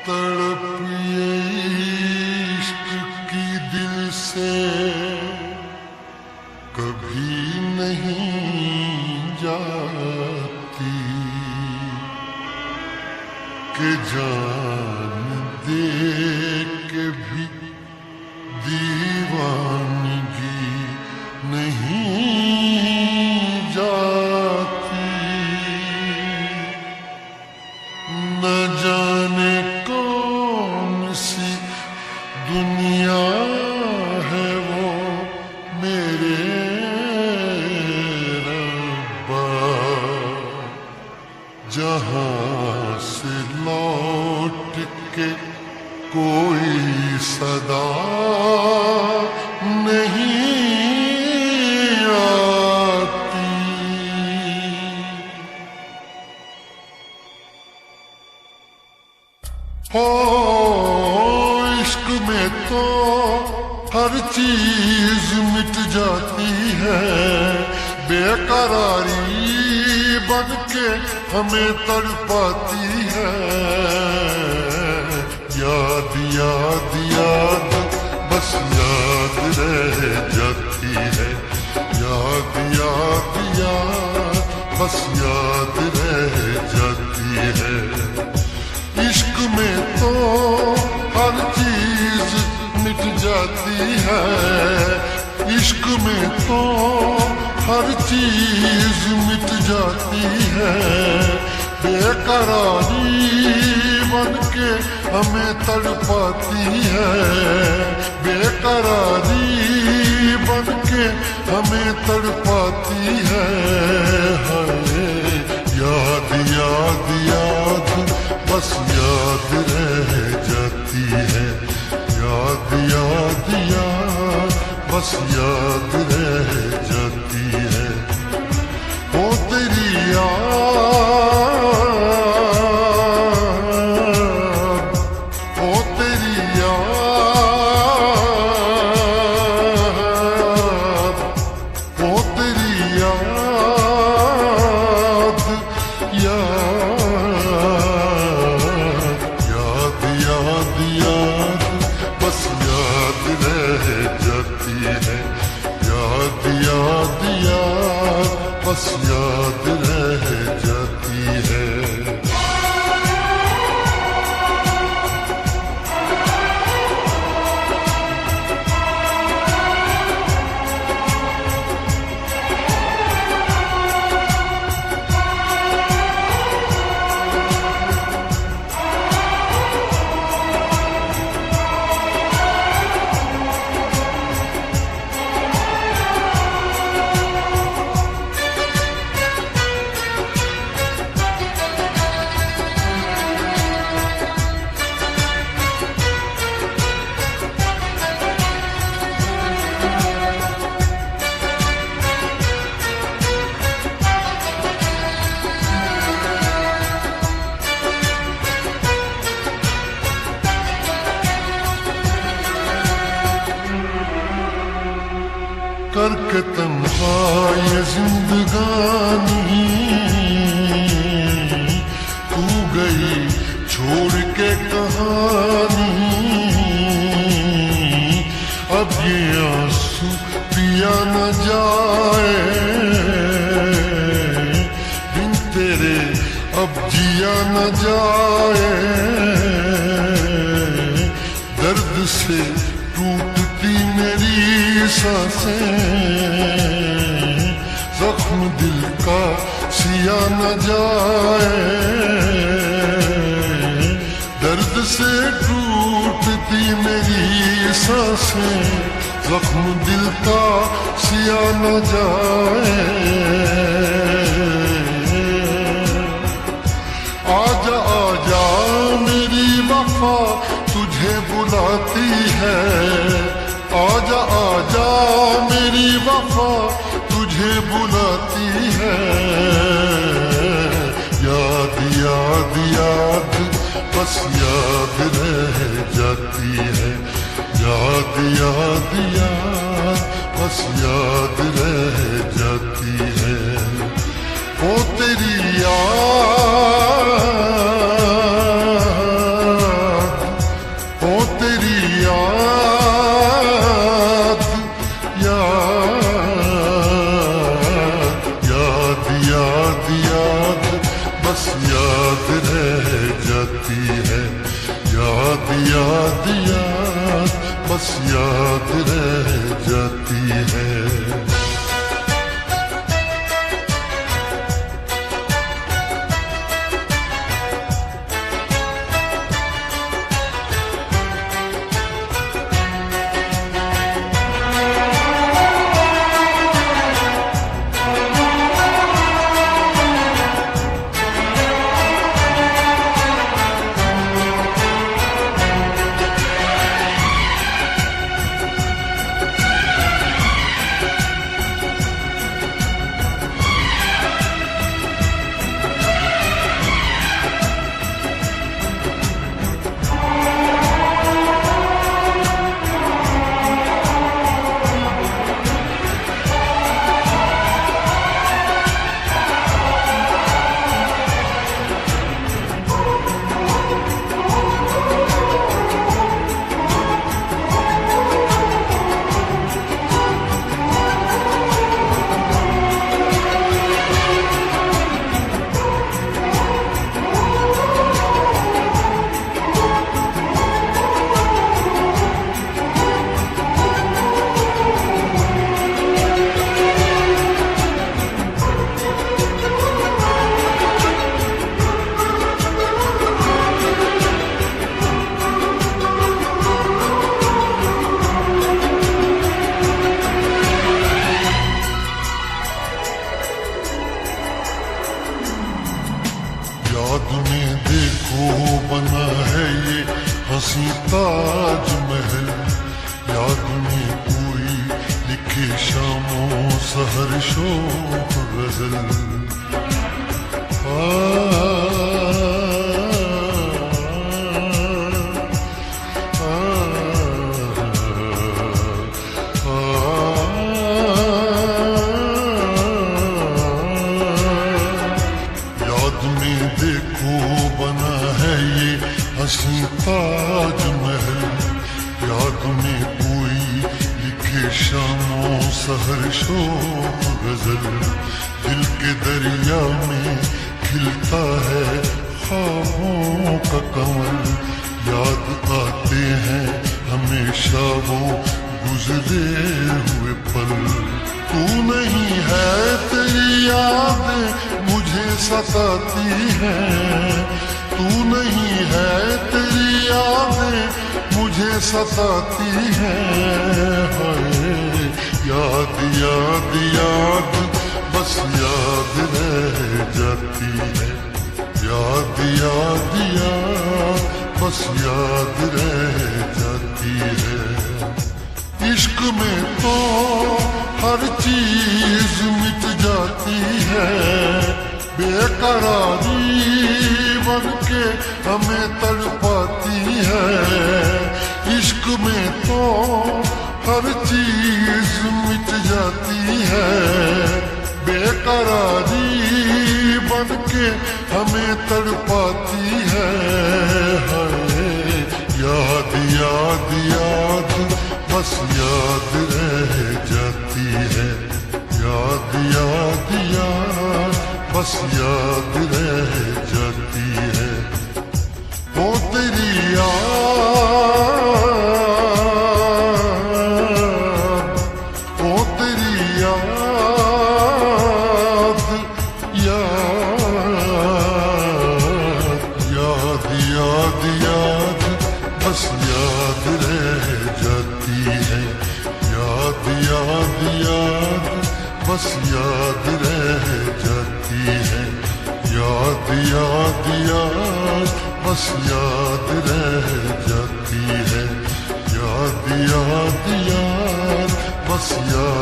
तड़प ये इश्क की दिल से कभी नहीं जाती कि जान दे के भी दीवानगी नहीं जाती। न जाने कौन सी दुनिया है वो मेरे रब्बा, जहां से लौट के कोई सदा नहीं आती। हो इश्क में तो हर चीज मिट जाती है, बेकरारी बन के हमें तड़पाती है। याद याद याद बस याद रह जाती है, याद याद याद बस याद रह जाती है। इश्क में तो हर चीज मिट जाती है, इश्क में तो हर चीज मिट जाती है। बेकरारी बन के हमें तड़पाती है, बेकरारी बन के हमें तड़पाती है। याद याद याद बस याद रह जाती है, याद याद याद बस याद रह जाती है। वो तेरी याद, वो तेरी याद, वो तेरी याद, याद याद याद बस याद रह जाती है, याद याद याद बस याद रह जाती है। करके तन्हा ये जिंदगानी तू गई छोड़ के कहानी। अब ये आंसू पिया न जाए बिन तेरे, अब जिया न जाए। दर्द से टूटती मेरी सांसें, जख्म दिल का सिया न जाए। दर्द से टूटती मेरी सांसें, जख्म दिल का सिया न जाए। आजा आजा मेरी वफा तुझे बुलाती है, आजा आजा मेरी वफा तुझे बुलाती है। याद याद याद बस याद रह जाती है, याद याद याद बस याद रह जाती है। वो तेरी याद याद रह जाती है। याद याद याद बस याद रह जाती है। याद में देखो बना है ये हंसी ताजमहल। याद में कोई लिखे शामों सहर शोक गजल। देखो बना है ये हंसी ताजमहल। याद में कोई लिखे शामों सहर शोक गजल। दिल के दरिया में खिलता है ख्वाबों का कमल। याद आते हैं हमेशा वो गुजरे हुए पल। तू नहीं है तेरी यादें मुझे सताती है। तू नहीं है तेरी यादें मुझे सताती है। याद याद याद बस याद रह जाती है। याद याद याद बस याद रह जाती है। इश्क में तो हर चीज मिट जाती है। बेकरारी बन के हमें तड़पाती है। इश्क में तो हर चीज मिट जाती है। बेकरारी बन के हमें तड़पाती है। याद याद याद बस याद रह जाती है। याद याद याद बस याद रह जाती है। वो तेरी याद, वो तेरी याद, याद याद याद बस याद रह जाती है। याद याद याद बस याद रह जाती है। याद याद याद बस याद रह जाती है। याद याद याद बस याद